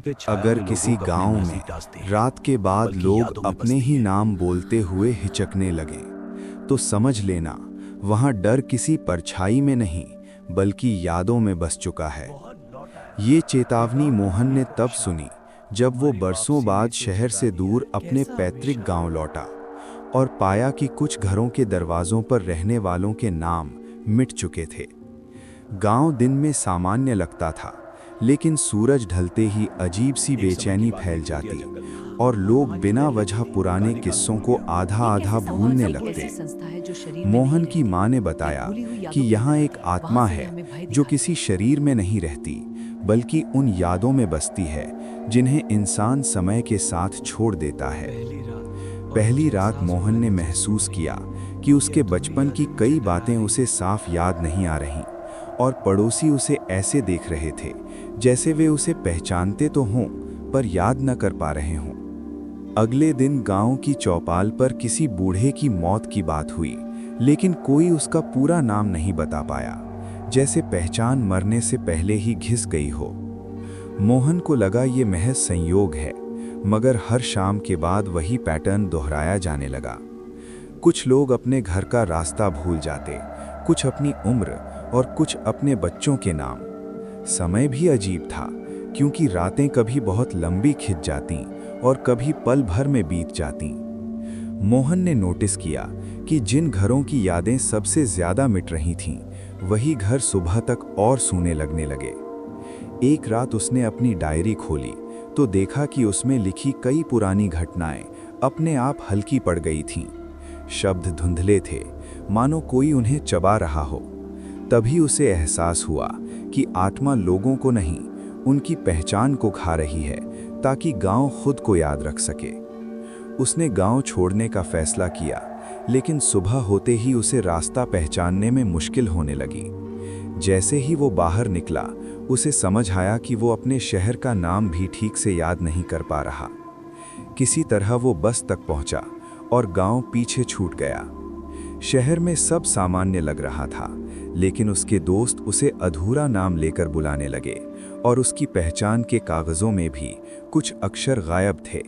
अगर किसी गांव में रात के बाद लोग अपने ही नाम बोलते हुए हिचकने लगें, तो समझ लेना वहां डर किसी परछाई में नहीं बल्कि यादों में बस चुका है। ये चेतावनी मोहन ने तब सुनी जब वो बरसों बाद शहर से दूर अपने पैतृक गांव लौटा और पाया कि कुछ घरों के दरवाजों पर रहने वालों के नाम मिट चुके थे। गांव दिन में सामान्य लगता था, लेकिन सूरज ढलते ही अजीब सी बेचैनी फैल जाती और लोग बिना वजह पुराने किस्सों को आधा आधा भूलने लगते। मोहन की मां ने बताया कि यहाँ एक आत्मा है जो किसी शरीर में नहीं रहती बल्कि उन यादों में बसती है जिन्हें इंसान समय के साथ छोड़ देता है। पहली रात मोहन ने महसूस किया कि उसके बचपन की कई बातें उसे साफ याद नहीं आ रहीं और पड़ोसी उसे ऐसे देख रहे थे जैसे वे उसे पहचानते तो हों पर याद न कर पा रहे हों। अगले दिन गांव की चौपाल पर किसी बूढ़े की मौत की बात हुई, लेकिन कोई उसका पूरा नाम नहीं बता पाया, जैसे पहचान मरने से पहले ही घिस गई हो। मोहन को लगा ये महज संयोग है, मगर हर शाम के बाद वही पैटर्न दोहराया जाने लगा। कुछ लोग अपने घर का रास्ता भूल जाते, कुछ अपनी उम्र और कुछ अपने बच्चों के नाम। समय भी अजीब था, क्योंकि रातें कभी बहुत लंबी खिंच जातीं और कभी पल भर में बीत जातीं। मोहन ने नोटिस किया कि जिन घरों की यादें सबसे ज्यादा मिट रही थीं, वही घर सुबह तक और सूने लगने लगे। एक रात उसने अपनी डायरी खोली तो देखा कि उसमें लिखी कई पुरानी घटनाएं अपने आप हल्की पड़ गई थीं। शब्द धुंधले थे, मानो कोई उन्हें चबा रहा हो। तभी उसे एहसास हुआ कि आत्मा लोगों को नहीं, उनकी पहचान को खा रही है ताकि गांव खुद को याद रख सके। उसने गांव छोड़ने का फैसला किया, लेकिन सुबह होते ही उसे रास्ता पहचानने में मुश्किल होने लगी। जैसे ही वो बाहर निकला, उसे समझ आया कि वो अपने शहर का नाम भी ठीक से याद नहीं कर पा रहा। किसी तरह वो बस तक पहुंचा और गांव पीछे छूट गया। शहर में सब सामान्य लग रहा था, लेकिन उसके दोस्त उसे अधूरा नाम लेकर बुलाने लगे और उसकी पहचान के कागजों में भी कुछ अक्षर गायब थे।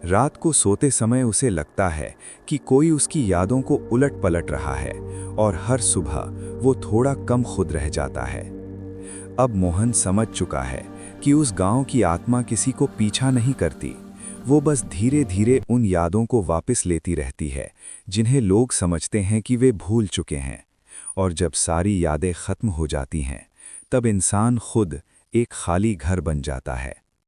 रात को सोते समय उसे लगता है कि कोई उसकी यादों को उलट पलट रहा है और हर सुबह वो थोड़ा कम खुद रह जाता है। अब मोहन समझ चुका है कि उस गांव की आत्मा किसी को पीछा नहीं करती, वो बस धीरे धीरे उन यादों को वापस लेती रहती है जिन्हें लोग समझते हैं कि वे भूल चुके हैं। और जब सारी यादें खत्म हो जाती हैं, तब इंसान खुद एक खाली घर बन जाता है।